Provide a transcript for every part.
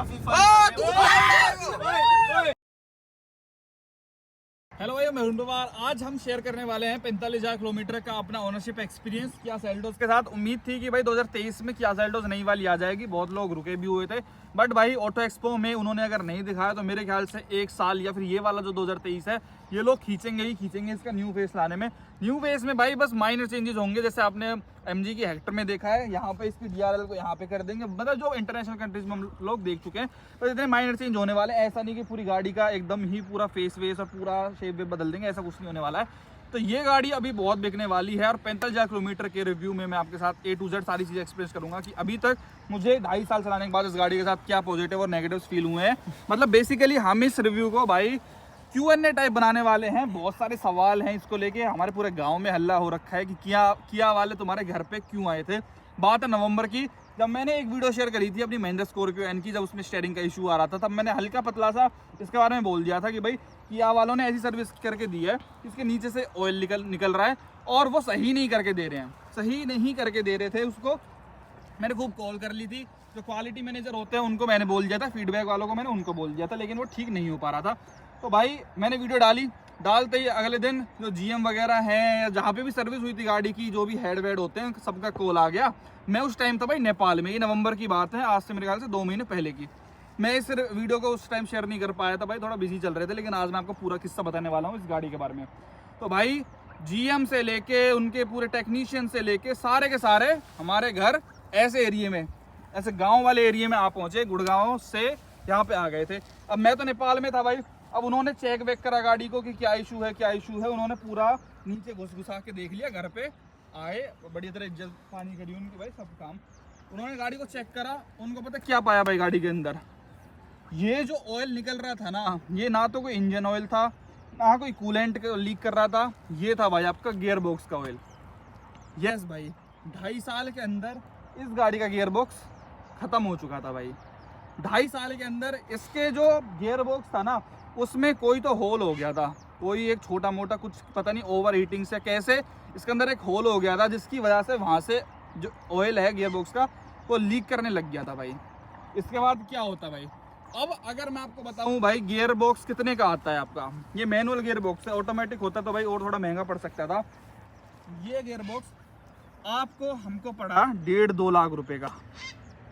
काफी फर्क। हेलो भाई, मैं अरुण पवार। आज हम शेयर करने वाले हैं 45,000 किलोमीटर का अपना ओनरशिप एक्सपीरियंस किया सेल्टोस के साथ। उम्मीद थी कि भाई 2023 में किया सेल्टोस नई वाली आ जाएगी, बहुत लोग रुके भी हुए थे, बट भाई ऑटो एक्सपो में उन्होंने अगर नहीं दिखाया तो मेरे ख्याल से एक साल या फिर ये वाला जो 2023 है ये लोग खींचेंगे ही खींचेंगे इसका न्यू फेस लाने में। न्यू फेस में भाई बस माइनर चेंजेस होंगे, जैसे आपने MG की हेक्टर में देखा है, यहाँ पे इसकी DRL को यहाँ पे कर देंगे, मतलब जो इंटरनेशनल कंट्रीज में हम लोग देख चुके हैं। तो इतने माइनर चेंज होने वाले हैं, ऐसा नहीं कि पूरी गाड़ी का एकदम ही पूरा फेस वेस और पूरा शेप वेप बदल देंगे, ऐसा कुछ नहीं होने वाला है। तो ये गाड़ी अभी बहुत बिकने वाली है और 45,000 किलोमीटर के रिव्यू में मैं आपके साथ A to Z सारी चीज़ें एक्सप्रेस करूंगा कि अभी तक मुझे 2.5 साल चलाने के बाद इस गाड़ी के साथ क्या पॉजिटिव और नेगेटिव फील हुए हैं। मतलब बेसिकली हम इस रिव्यू को भाई Q&A टाइप बनाने वाले हैं। बहुत सारे सवाल हैं इसको लेके, हमारे पूरे गांव में हल्ला हो रखा है कि किया वाले तुम्हारे घर पे क्यों आए थे। बात है नवंबर की, जब मैंने एक वीडियो शेयर करी थी अपनी महिंद्रा स्कॉर्पियो एन की, जब उसमें स्टीयरिंग का इशू आ रहा था, तब मैंने हल्का पतला सा इसके बारे में बोल दिया था कि भाई किया वालों ने ऐसी सर्विस करके दी है, इसके नीचे से ऑयल निकल रहा है और वो सही नहीं करके दे रहे हैं, सही नहीं करके दे रहे थे उसको। मैंने खूब कॉल कर ली थी, जो क्वालिटी मैनेजर होते हैं उनको मैंने बोल दिया था, फीडबैक वालों को मैंने उनको बोल दिया था, लेकिन वो ठीक नहीं हो पा रहा था। तो भाई मैंने वीडियो डालते ही अगले दिन जो GM वगैरह हैं या जहाँ पे भी सर्विस हुई थी गाड़ी की, जो भी हेड वेड होते हैं, सबका कॉल आ गया। मैं उस टाइम था भाई नेपाल में, ये नवंबर की बात है, आज से मेरे ख्याल से 2 महीने पहले की। मैं इस वीडियो को उस टाइम शेयर नहीं कर पाया था भाई, थोड़ा बिजी चल रहे थे, लेकिन आज मैं आपको पूरा किस्सा बताने वाला हूँ इस गाड़ी के बारे में। तो भाई GM से लेके उनके पूरे टेक्नीशियन से लेके सारे के सारे हमारे घर ऐसे एरिया में, ऐसे गाँव वाले एरिया में आप पहुँचे, गुड़गांव से यहाँ पे आ गए थे। अब मैं तो नेपाल में था भाई, अब उन्होंने चेक वेक करा गाड़ी को कि क्या इशू है क्या इशू है, उन्होंने पूरा नीचे घुसा के देख लिया, घर पे आए, बढ़िया तरह इज्जत पानी करी उनकी भाई, सब काम उन्होंने गाड़ी को चेक करा। उनको पता क्या पाया भाई गाड़ी के अंदर, ये जो ऑयल निकल रहा था ना, ये ना तो कोई इंजन ऑयल था ना कोई कूलेंट लीक कर रहा था, ये था भाई आपका गियर बॉक्स का ऑयल। यस भाई, 2.5 साल के अंदर इस गाड़ी का गियर बॉक्स खत्म हो चुका था भाई। 2.5 साल के अंदर इसके जो गियर बॉक्स था ना, उसमें कोई तो होल हो गया था, कोई एक छोटा मोटा कुछ पता नहीं ओवर हीटिंग से कैसे इसके अंदर एक होल हो गया था, जिसकी वजह से वहाँ से जो ऑयल है गियर बॉक्स का वो लीक करने लग गया था भाई। इसके बाद क्या होता भाई, अब अगर मैं आपको बताऊं भाई गियर बॉक्स कितने का आता है आपका, ये मैनुअल गियर बॉक्स है, ऑटोमेटिक होता तो भाई और थोड़ा महंगा पड़ सकता था। ये गियर बॉक्स आपको हमको पड़ा 1.5-2 लाख रुपए का,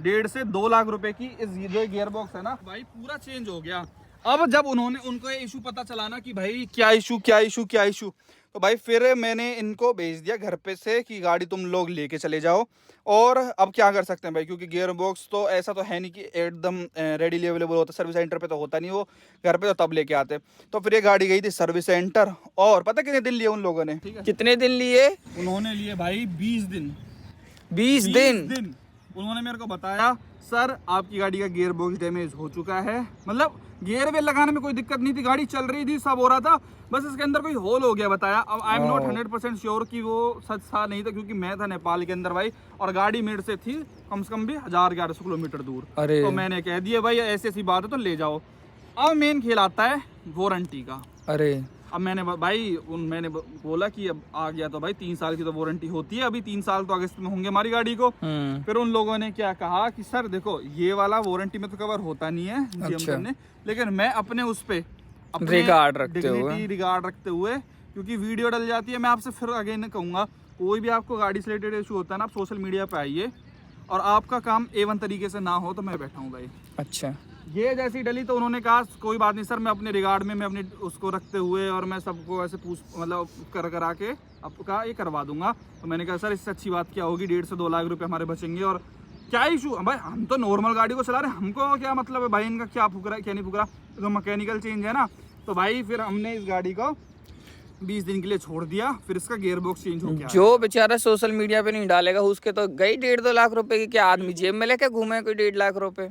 1.5 से 2 लाख रुपए की इस जो गियर बॉक्स है ना भाई, पूरा चेंज हो गया। अब जब उनको ये इशू पता चला ना कि भाई क्या इशू, तो भाई फिर मैंने इनको भेज दिया घर पे से कि गाड़ी तुम लोग लेके चले जाओ। और अब क्या कर सकते हैं भाई, क्योंकि गियर बॉक्स तो ऐसा तो है नहीं कि एकदम रेडीली अवेलेबल होता, सर्विस सेंटर पे तो होता नहीं, वो घर पे तो तब लेके आते। तो फिर ये गाड़ी गई थी सर्विस सेंटर, और पता कितने दिन लिए उन लोगों ने, ठीक है कितने दिन लिए? उन्होंने लिए भाई 20 दिन। 20 दिन उन्होंने मेरे को बताया सर आपकी गाड़ी का गियर बॉक्स डैमेज हो चुका है, मतलब गियर वेल लगाने में कोई दिक्कत नहीं थी, गाड़ी चल रही थी, सब हो रहा था, बस इसके अंदर कोई होल हो गया बताया। अब आई एम नॉट 100% श्योर कि वो सच था नहीं था, क्योंकि मैं था नेपाल के अंदर भाई, और गाड़ी मेरे से थी कम से कम भी 1000-1100 किलोमीटर दूर। तो मैंने कह दिया भाई ऐसी ऐसी बात है तो ले जाओ। अब मेन खेल आता है वारंटी का। अब मैंने बोला कि अब आ गया तो भाई 3 साल की तो वारंटी होती है, अभी 3 साल तो अगस्त में होंगे हमारी गाड़ी को। फिर उन लोगों ने क्या कहा कि सर देखो ये वाला वारंटी में तो कवर होता नहीं है GM ने, लेकिन मैं अपने उस पे रिगार्ड रखते हुए क्योंकि वीडियो डल जाती है, मैं आपसे फिर अगेन कहूंगा, कोई भी आपको गाड़ी से रिलेटेड इशू होता है ना, आप सोशल मीडिया पे आइए, और आपका काम A1 तरीके से ना हो तो मैं बैठा हूँ भाई। अच्छा, ये जैसी डली तो उन्होंने कहा कोई बात नहीं सर, मैं अपने रिगार्ड में मैं अपने उसको रखते हुए और मैं सबको ऐसे मतलब करा के आपका ये करवा दूंगा। तो मैंने कहा सर इससे अच्छी बात क्या होगी, 1.5 से 2 लाख रुपए हमारे बचेंगे, और क्या इशू भाई, हम तो नॉर्मल गाड़ी को चला रहे हैं, हमको क्या मतलब है भाई इनका क्या फुक रहा है क्या नहीं फुक रहा, तो मैकेनिकल चेंज है ना। तो भाई फिर हमने इस गाड़ी को 20 दिन के लिए छोड़ दिया, फिर इसका गियर बॉक्स चेंज हो गया। जो बेचारा सोशल मीडिया पे नहीं डालेगा उसके तो गई 1.5-2 लाख रुपए की, क्या आदमी जेब में लेके घूमे कोई 1.5 लाख रुपए?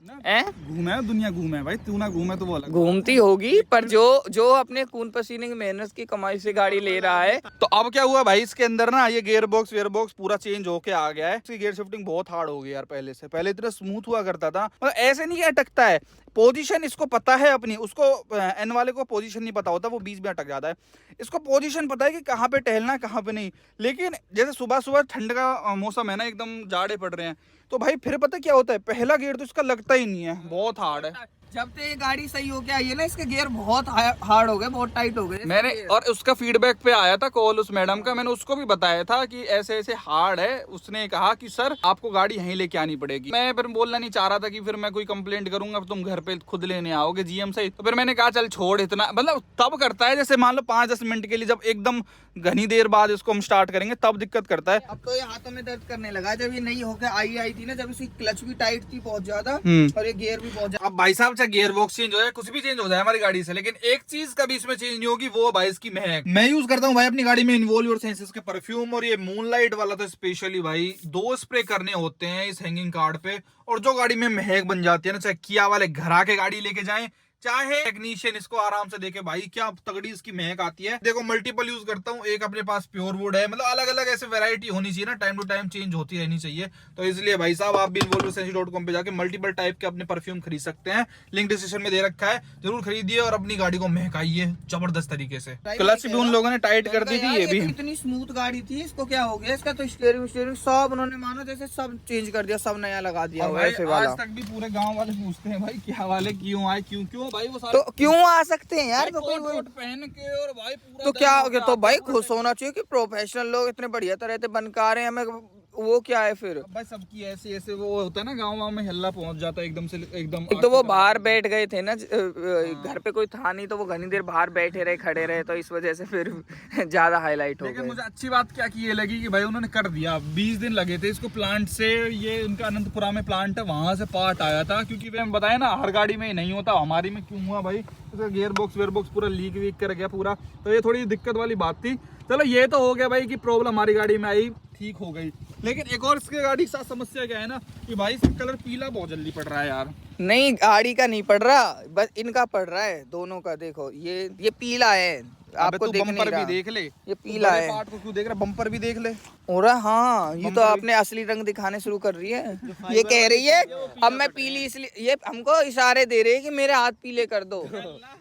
घूमे दुनिया घूमे भाई, तू ना घूमे तो वो अलग घूमती होगी, पर जो अपने खून पसीने की मेहनत की कमाई से गाड़ी ले रहा है। तो अब क्या हुआ भाई, इसके अंदर ना ये गियर बॉक्स पूरा चेंज होके आ गया है। इसकी गियर शिफ्टिंग बहुत हार्ड हो गई यार, पहले इतना स्मूथ हुआ करता था, मतलब ऐसे नहीं कि अटकता है, पोजीशन इसको पता है अपनी, उसको एन वाले को पोजीशन नहीं पता होता, वो बीच में अटक जाता है। इसको पोजीशन पता है कि कहाँ पे टहलना है कहाँ पे नहीं। लेकिन जैसे सुबह सुबह ठंड का मौसम है ना, एकदम जाड़े पड़ रहे हैं, तो भाई फिर पता क्या होता है, पहला गियर तो इसका लगता ही नहीं है, बहुत हार्ड है। जब से ये गाड़ी सही होके आई है ना, इसके गियर बहुत हार्ड हो गए, बहुत टाइट हो गए मैंने और उसका फीडबैक पे आया था कॉल उस मैडम का, मैंने उसको भी बताया था कि ऐसे ऐसे हार्ड है। उसने कहा कि सर आपको गाड़ी यहीं लेके आनी पड़ेगी। मैं फिर बोलना नहीं चाह रहा था कि फिर मैं कोई कंप्लेंट करूंगा, तुम घर पे खुद लेने आओगे जीएम से। तो फिर मैंने कहा चल छोड़, इतना मतलब तब करता है जैसे मान लो 5-10 मिनट के लिए, जब एकदम घनी देर बाद इसको हम स्टार्ट करेंगे तब दिक्कत करता है। अब तो ये हाथों में दर्द करने लगा जब ये नई होकर आई थी ना, जब इसकी क्लच भी टाइट थी बहुत ज्यादा और ये गियर भी बहुत ज्यादा। अब भाई साहब चाहे गियर बॉक्स चेंज हो जाए, कुछ भी चेंज हो जाए हमारी गाड़ी से, लेकिन एक चीज कभी इसमें चेंज नहीं होगी, वो भाई इसकी महक। मैं यूज करता हूँ भाई अपनी गाड़ी में इन्वॉल्व योर सेंसेस के परफ्यूम, और ये मूनलाइट वाला तो स्पेशली भाई 2 स्प्रे करने होते हैं इस हैंगिंग कार्ड पे, और जो गाड़ी में महक बन जाती है ना, चाहे किया वाले घर आके गाड़ी लेके जाएं, चाहे टेक्नीशियन इसको आराम से देखे, भाई क्या तगड़ी इसकी महक आती है। देखो मल्टीपल यूज करता हूँ, एक अपने पास प्योर वुड है, मतलब अलग अलग ऐसे वैरायटी होनी चाहिए ना, टाइम टू टाइम चेंज होती रहनी चाहिए। तो इसलिए भाई साहब आप भी involvosensi.com पे जाके मल्टीपल टाइप के अपने परफ्यूम खरीद सकते हैं, लिंक डिस्क्रिप्शन में दे रखा है, जरूर खरीदिए और अपनी गाड़ी को महकाइए जबरदस्त तरीके से। क्लच भी उन लोगों ने टाइट कर दी थी, ये भी इतनी स्मूथ गाड़ी थी, इसको क्या हो गया, इसका तो स्टीयरिंग सब उन्होंने मानो जैसे सब चेंज कर दिया, सब नया लगा दिया। आज तक भी पूरे गाँव वाले पूछते हैं भाई क्या वाले क्यों आए, क्यों भाई वो तो क्यों आ सकते हैं यार, तो कोई कोट पहन के और भाई पूरा तो क्या हो गया, तो भाई खुश होना चाहिए कि प्रोफेशनल लोग इतने बढ़िया तरह से बनका रहे हैं हमें, वो क्या है फिर। भाई सबकी ऐसे ऐसे वो होता है ना, गाँव में हल्ला पहुंच जाता है एकदम से, एकदम। एक तो वो बाहर बैठ गए थे ना, घर पे कोई था नहीं, तो वो घनी देर बाहर बैठे रहे, खड़े रहे, तो इस वजह से फिर ज्यादा हाईलाइट हो गए। लेकिन मुझे अच्छी बात क्या की ये लगी कि भाई उन्होंने कर दिया। 20 दिन लगे थे इसको प्लांट से, ये उनका अनंतपुरा में प्लांट है, वहां से पार्ट आया था, क्योंकि मैं बताया ना हर गाड़ी में नहीं होता, हमारी में क्यों हुआ भाई, इसका गियर बॉक्स पूरा लीक वीक कर गया पूरा, तो ये थोड़ी दिक्कत वाली बात थी। चलो ये तो हो गया भाई कि प्रॉब्लम हमारी गाड़ी में आई, ठीक हो गई। लेकिन एक और इसके गाड़ी के साथ समस्या क्या है ना कि भाई इसका कलर पीला बहुत जल्दी पड़ रहा है यार। नहीं गाड़ी का नहीं पड़ रहा, बस इनका पड़ रहा है, दोनों का। देखो ये पीला है, आपको बम्पर भी देख ले, ये पीला है। पार्ट को क्यों देख रहा, बम्पर भी देख ले। हो रहा हाँ, ये तो आपने असली रंग दिखाने शुरू कर रही है। ये कह रही है अब मैं पीली, इसलिए ये हमको इशारे दे रही है कि मेरे हाथ पीले कर दो,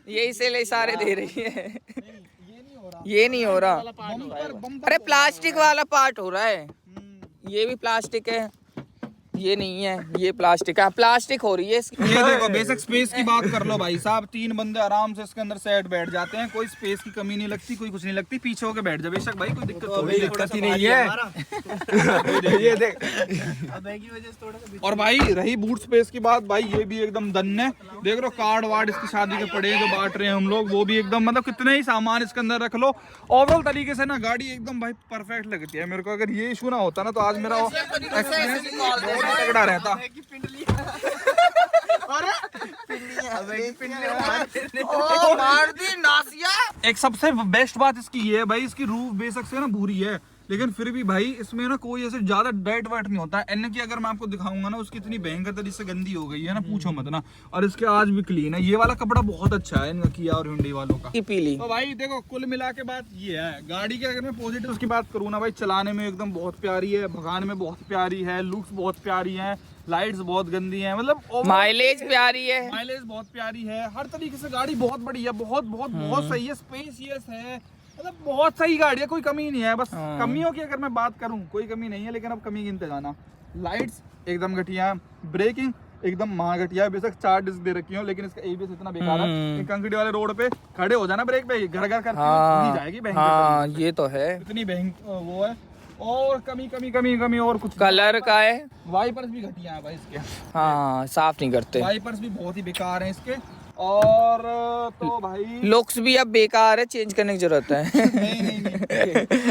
ये इसीलिए इशारे दे रही है। ये नहीं हो रहा, अरे प्लास्टिक वाला पार्ट हो रहा है, ये भी प्लास्टिक है, ये नहीं है, ये प्लास्टिक है, प्लास्टिक हो रही है इसकी। ये देखो बेसिक स्पेस की बात कर लो भाई साहब, 3 बंदे आराम से इसके अंदर सेट बैठ जाते हैं, कोई स्पेस की कमी नहीं लगती, कोई कुछ नहीं लगती, पीछे होके बैठ जा बेशक भाई, कोई दिक्कत ही नहीं है। ये देख और भाई रही बूट स्पेस की बात, भाई ये भी एकदम दन है, देख लो कार्ड वार्ड इसकी शादी के पड़े जो बांट रहे हैं हम लोग, वो भी एकदम मतलब कितने ही सामान इसके अंदर रख लो, ओवरऑल तरीके से ना गाड़ी एकदम भाई परफेक्ट लगती है मेरे को। अगर ये इशू ना होता ना तो आज मेरा एक्सपीरियंस तगड़ा रहता। एक सबसे बेस्ट बात इसकी ये है भाई, इसकी रूफ बेशक से ना भूरी है, लेकिन फिर भी भाई इसमें ना कोई ऐसे ज्यादा डाइट वाइट नहीं होता है। एन की अगर मैं आपको दिखाऊंगा ना, उसकी इतनी भयंकर तरीके से गंदी हो गई है ना, पूछो मत ना। और इसके आज भी क्लीन है, ये वाला कपड़ा बहुत अच्छा है इनका किया और हुंडई वालों का। पीली तो भाई देखो कुल मिला के बात ये है, गाड़ी के अगर मैं पॉजिटिव की बात करूँ ना भाई, चलाने में एकदम बहुत प्यारी है, भगाने में बहुत प्यारी है, लुक्स बहुत प्यारी है, लाइट्स बहुत गंदी है, मतलब माइलेज प्यारी है, माइलेज बहुत प्यारी है, हर तरीके से गाड़ी बहुत बड़ी है, बहुत बहुत बहुत सही है, स्पेसियस है, मतलब बहुत सही गाड़ी है, कोई कमी नहीं है। बस कमियों की अगर मैं बात करूं कोई कमी नहीं है, लेकिन अब कमी गिनते जाना। लाइट्स एकदम घटिया, ब्रेकिंग एकदम महा घटिया, बेशक 4 डिस्क दे रखी हो, लेकिन इसका एबीएस इतना बेकार है, कंक्रीट वाले रोड पे खड़े हो जाना ब्रेक पे घर घर करके जाएगी बैंक। हाँ ये तो है, इतनी बैंक वो है। और कमी और कुछ कलर का है, वाइपर्स भी घटिया है भाई इसके, हाँ साफ नहीं करते, वाइपर्स भी बहुत ही बेकार हैं इसके। और तो भाई लुक्स भी अब बेकार है, चेंज करने की जरूरत है। नहीं।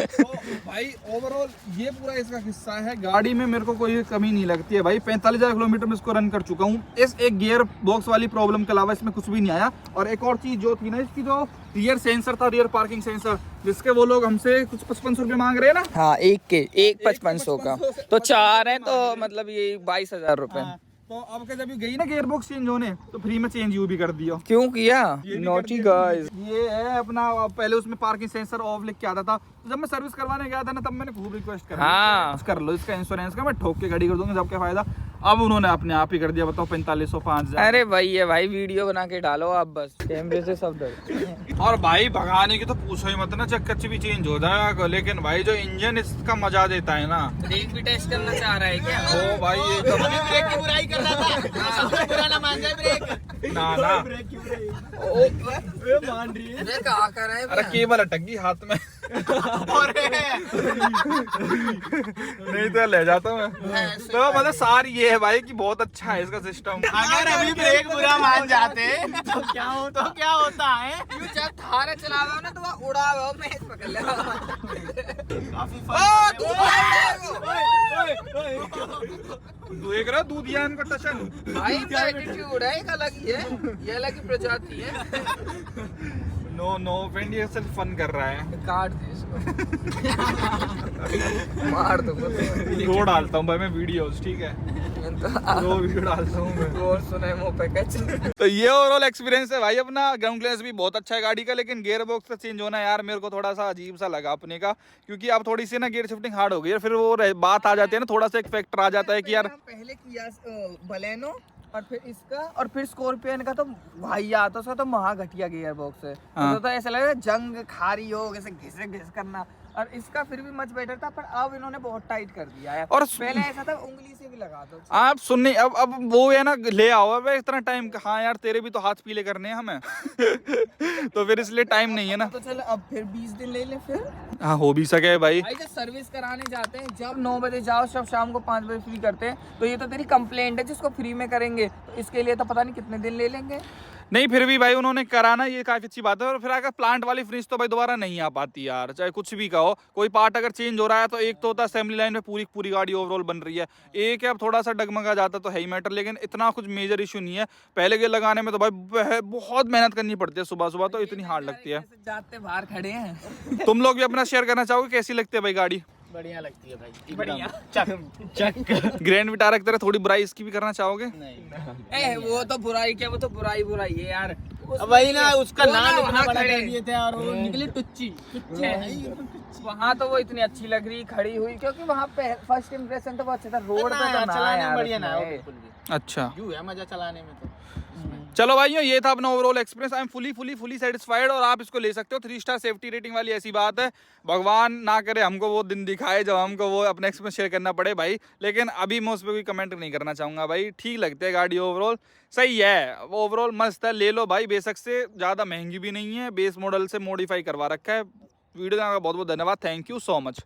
तो भाई ओवरऑल ये पूरा इसका हिस्सा है, गाड़ी में मेरे को कोई कमी नहीं लगती है भाई। 45,000 किलोमीटर में इसको रन कर चुका हूँ, इस एक गियर बॉक्स वाली प्रॉब्लम के अलावा इसमें कुछ भी नहीं आया। और एक और चीज जो थी ना, इसकी जो रियर सेंसर था, रियर पार्किंग सेंसर, जिसके वो लोग हमसे कुछ 5500 रुपये मांग रहे हैं ना, हाँ एक 5500 का, तो 4 है तो मतलब ये 22,000 रुपए। तो अब के जब गई ना गियर बॉक्स चेंज होने, तो फ्री में चेंज यू भी कर दिया। क्यों किया? Naughty guys. ये है अपना, पहले उसमें पार्किंग सेंसर ऑफ लिख के आता था, तो जब मैं सर्विस करवाने गया था ना, तब मैंने खूब रिक्वेस्ट करा, कर लो इसका इंश्योरेंस का, मैं ठोक के गाड़ी कर दूंगा, जब क्या फायदा। अब उन्होंने अपने आप ही कर दिया, बताओ 4500 5000। अरे भाई ये भाई वीडियो बना के डालो आप, बस कैमरे से सब डर। और भाई भगाने की तो पूछो ही मत ना, चक्कर भी चेंज हो जाएगा, लेकिन भाई जो इंजन इसका मजा देता है ना। ब्रेक भी टेस्ट करना चाह रहा है क्या? ओ भाई ये ब्रेक की बुराई कर रहा था, बुरा ना मान जाए ब्रेक। ना मान रही है। ये कहाँ कर रहा है? अरे केबल अटक गई हाथ में। नहीं तो ले जाता मैं। तो मतलब सारी ये है भाई कि बहुत अच्छा है इसका सिस्टम। अगर अभी ब्रेक बुरा मान जाते तो क्या होता है? जब थारा चला रहा हो ना तो वह उड़ा हुआ मैं पकड़ ले। देख रहा दूध यान का टशन भाई एटीट्यूड है, एक अलग ही है, ये अलग ही प्रजाति है। नो फ्रेंड, ये सिर्फ फन कर रहा है। काट दे इसको। मार दो दो डालता हूँ भाई मैं वीडियोस, ठीक है? दो वीडियो डालता हूँ मैं। और सुनाए मुंह पे कैच। तो ये ओवरऑल एक्सपीरियंस है भाई अपना। ग्राउंड क्लियरेंस भी बहुत अच्छा है गाड़ी का, लेकिन गियर बॉक्स का चेंज होना यार मेरे को थोड़ा सा अजीब सा लगा अपने का, क्योंकि अब थोड़ी सी ना गियर शिफ्टिंग हार्ड हो गई है। फिर वो बात आ जाती है ना, थोड़ा सा एक फैक्टर आ जाता है कि यार पहले किया बलेनो और फिर इसका और फिर स्कॉर्पियन का तो भाई आता उसका तो महा घटिया गियर बॉक्स है। तो ऐसा लग रहा है जंग खारी हो जैसे घिस करना, और इसका फिर भी मच बेटर था, पर अब इन्होंने बहुत टाइट कर दिया है। और पहले ऐसा था उंगली से भी लगा दो आप सुनने, अब वो है ना, ले आओ अब इतना टाइम। हाँ यार तेरे भी तो हाथ पीले करने हैं हमें। तो फिर इसलिए टाइम नहीं है ना। तो चलो अब फिर 20 दिन ले ले फिर। हाँ हो भी सके भाई। भाई जब सर्विस कराने जाते हैं, जब 9 बजे जाओ सब शाम को 5 बजे फ्री करते हैं, तो ये तो तेरी कंप्लेंट है जिसको फ्री में करेंगे, तो इसके लिए तो पता नहीं कितने दिन ले लेंगे। नहीं फिर भी भाई उन्होंने कराना, ये काफी अच्छी बात है। और फिर अगर प्लांट वाली फ्रिज तो भाई दोबारा नहीं आ पाती यार, चाहे कुछ भी कहो। कोई पार्ट अगर चेंज हो रहा है तो एक तो होता है असेंबली लाइन में पूरी गाड़ी ओवरऑल बन रही है, एक है अब थोड़ा सा डगमगा जाता तो है ही मैटर, लेकिन इतना कुछ मेजर इशू नहीं है। पहले के लगाने में तो भाई बहुत मेहनत करनी पड़ती है, सुबह तो इतनी हार्ड लगती है। जाते बाहर खड़े हैं। तुम लोग भी अपना शेयर करना चाहोगे, कैसी लगती है भाई गाड़ी? बढ़िया लगती है भाई, बढ़िया। चक ग्रैंड विटारा की तरह थोड़ी बुराई इसकी भी करना चाहोगे? ए वो तो बुराई क्या, वो तो बुराई है यार। वही ना, उसका वो ना नाम इतना वहाँ बड़ा खड़े। कर दिए थे और वो निकली टुच्ची। वहाँ तो वो इतनी अच्छी लग रही खड़ी हुई, क्योंकि वहाँ पे फर्स्ट इंप्रेशन तो बहुत अच्छा था। रोड पे तो ना चलाने यार में बढ़िया ना हो उसमें। बिल्कुल भी। अच्छा यूं है मजा चलाने में तो। चलो भाइयों, ये था अपना overall experience. I am fully satisfied, और आप इसको ले सकते हो 3 स्टार सेफ्टी रेटिंग वाली। ऐसी बात है, भगवान ना करे हमको वो दिन दिखाए जब हमको वो अपना एक्सपीरियंस शेयर करना पड़े भाई, लेकिन अभी मैं उस पर कोई कमेंट नहीं करना चाहूँगा भाई। ठीक लगती है गाड़ी, ओवरऑल सही है, ओवरऑल मस्त है, ले लो भाई। बेशक से ज़्यादा महंगी भी नहीं है, बेस मॉडल से मॉडिफाई करवा रखा है। वीडियो का बहुत बहुत धन्यवाद, थैंक यू सो मच।